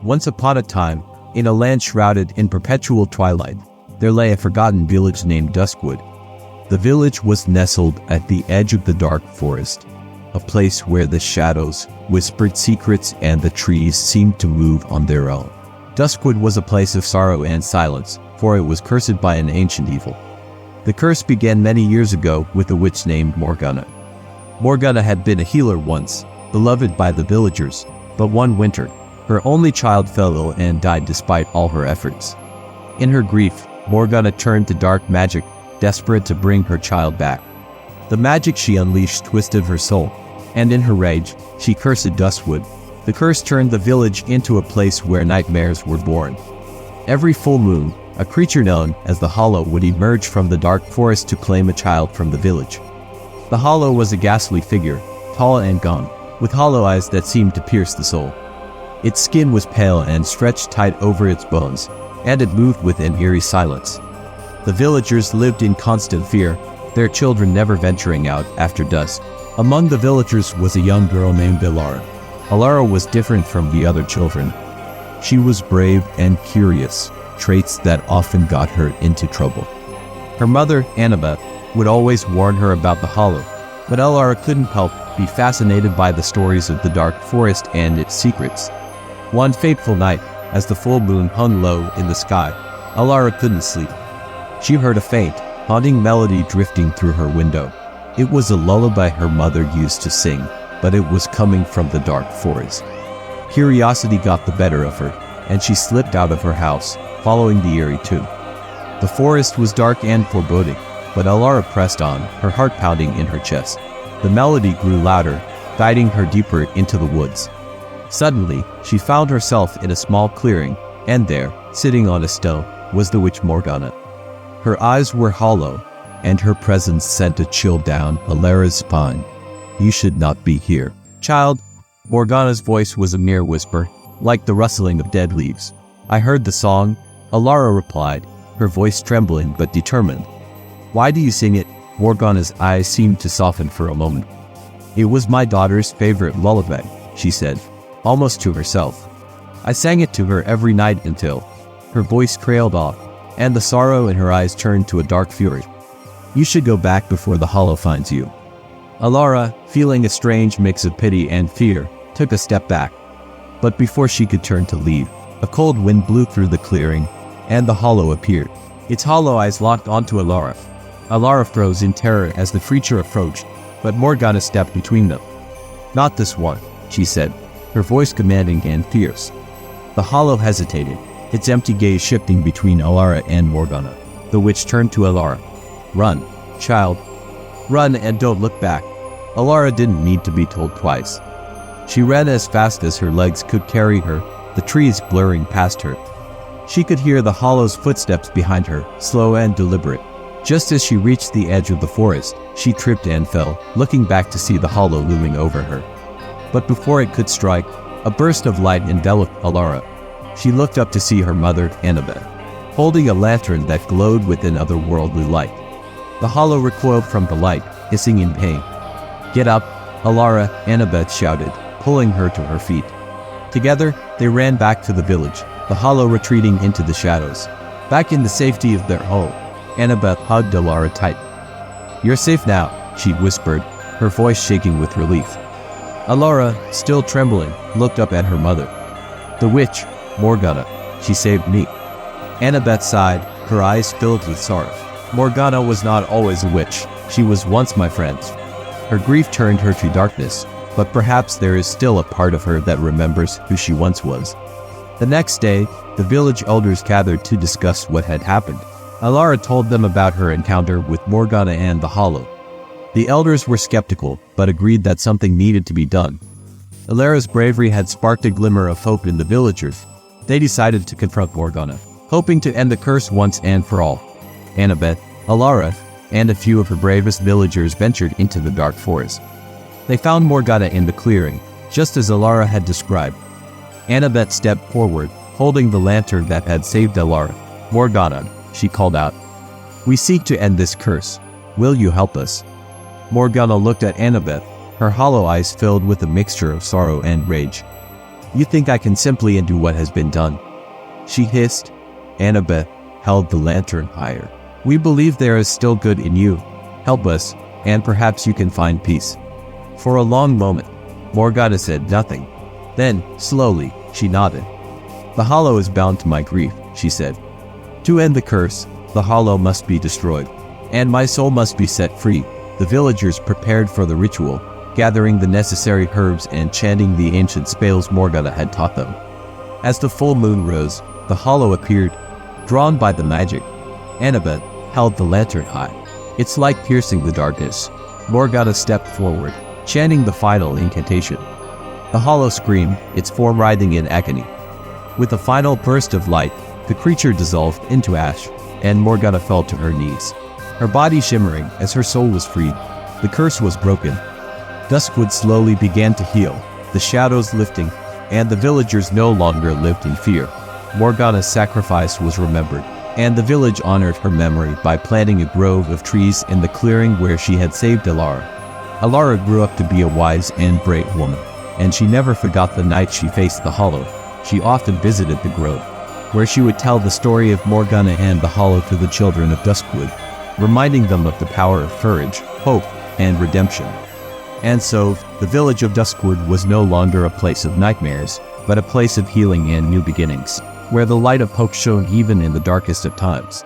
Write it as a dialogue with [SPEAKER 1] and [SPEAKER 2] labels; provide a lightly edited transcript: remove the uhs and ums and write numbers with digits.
[SPEAKER 1] Once upon a time, in a land shrouded in perpetual twilight, there lay a forgotten village named Duskwood. The village was nestled at the edge of the dark forest, a place where the shadows whispered secrets and the trees seemed to move on their own. Duskwood was a place of sorrow and silence, for it was cursed by an ancient evil. The curse began many years ago with a witch named Morgana. Morgana had been a healer once, beloved by the villagers, but one winter, her only child fell ill and died despite all her efforts. In her grief, Morgana turned to dark magic, desperate to bring her child back. The magic she unleashed twisted her soul, and in her rage, she cursed Duskwood. The curse turned the village into a place where nightmares were born. Every full moon, a creature known as the Hollow would emerge from the dark forest to claim a child from the village. The Hollow was a ghastly figure, tall and gaunt, with hollow eyes that seemed to pierce the soul. Its skin was pale and stretched tight over its bones, and it moved with an eerie silence. The villagers lived in constant fear, their children never venturing out after dusk. Among the villagers was a young girl named Alara. Alara was different from the other children. She was brave and curious, traits that often got her into trouble. Her mother, Annabeth, would always warn her about the Hollow, but Alara couldn't help be fascinated by the stories of the dark forest and its secrets. One fateful night, as the full moon hung low in the sky, Alara couldn't sleep. She heard a faint, haunting melody drifting through her window. It was a lullaby her mother used to sing, but it was coming from the dark forest. Curiosity got the better of her, and she slipped out of her house, following the eerie tune. The forest was dark and foreboding, but Alara pressed on, her heart pounding in her chest. The melody grew louder, guiding her deeper into the woods. Suddenly, she found herself in a small clearing, and there, sitting on a stone, was the witch Morgana. Her eyes were hollow, and her presence sent a chill down Alara's spine. "You should not be here, child." Morgana's voice was a mere whisper, like the rustling of dead leaves. "I heard the song," Alara replied, her voice trembling but determined. "Why do you sing it?" Morgana's eyes seemed to soften for a moment. "It was my daughter's favorite lullaby," she said, almost to herself. "I sang it to her every night until..." Her voice trailed off, and the sorrow in her eyes turned to a dark fury. "You should go back before the Hollow finds you." Alara, feeling a strange mix of pity and fear, took a step back. But before she could turn to leave, a cold wind blew through the clearing, and the Hollow appeared. Its hollow eyes locked onto Alara. Alara froze in terror as the creature approached, but Morgana stepped between them. "Not this one," she said, her voice commanding and fierce. The Hollow hesitated, its empty gaze shifting between Alara and Morgana. The witch turned to Alara. "Run, child. Run and don't look back." Alara didn't need to be told twice. She ran as fast as her legs could carry her, the trees blurring past her. She could hear the Hollow's footsteps behind her, slow and deliberate. Just as she reached the edge of the forest, she tripped and fell, looking back to see the Hollow looming over her. But before it could strike, a burst of light enveloped Alara. She looked up to see her mother, Annabeth, holding a lantern that glowed with an otherworldly light. The Hollow recoiled from the light, hissing in pain. "Get up, Alara," Annabeth shouted, pulling her to her feet. Together, they ran back to the village, the Hollow retreating into the shadows. Back in the safety of their home, Annabeth hugged Alara tight. "You're safe now," she whispered, her voice shaking with relief. Alara, still trembling, looked up at her mother. "The witch, Morgana, she saved me." Annabeth sighed, her eyes filled with sorrow. "Morgana was not always a witch. She was once my friend." Her grief turned her to darkness, but perhaps there is still a part of her that remembers who she once was. The next day, the village elders gathered to discuss what had happened. Alara told them about her encounter with Morgana and the Hollow. The elders were skeptical, but agreed that something needed to be done. Alara's bravery had sparked a glimmer of hope in the villagers. They decided to confront Morgana, hoping to end the curse once and for all. Annabeth, Alara, and a few of her bravest villagers ventured into the dark forest. They found Morgana in the clearing, just as Alara had described. Annabeth stepped forward, holding the lantern that had saved Alara. "Morgana," she called out, "we seek to end this curse. Will you help us?" Morgana looked at Annabeth, her hollow eyes filled with a mixture of sorrow and rage. You think I can simply undo what has been done?" she hissed. Annabeth held the lantern higher. "We believe there is still good in you. Help us, and perhaps you can find peace." For a long moment, Morgana said nothing. Then, slowly, she nodded. "The hollow is bound to my grief," she said. "To end the curse, the hollow must be destroyed, and my soul must be set free." The villagers prepared for the ritual, gathering the necessary herbs and chanting the ancient spells Morgana had taught them. As the full moon rose, the hollow appeared, drawn by the magic. Annabeth held the lantern high. "It's like piercing the darkness." Morgana stepped forward, chanting the final incantation. The hollow screamed, its form writhing in agony. With a final burst of light, the creature dissolved into ash, and Morgana fell to her knees, her body shimmering as her soul was freed. The curse was broken. Duskwood slowly began to heal, the shadows lifting, and the villagers no longer lived in fear. Morgana's sacrifice was remembered, and the village honored her memory by planting a grove of trees in the clearing where she had saved Alara. Alara grew up to be a wise and brave woman, and she never forgot the night she faced the hollow. She often visited the grove, where she would tell the story of Morgana and the hollow to the children of Duskwood, reminding them of the power of courage, hope, and redemption. And so, the village of Duskwood was no longer a place of nightmares, but a place of healing and new beginnings, where the light of hope shone even in the darkest of times.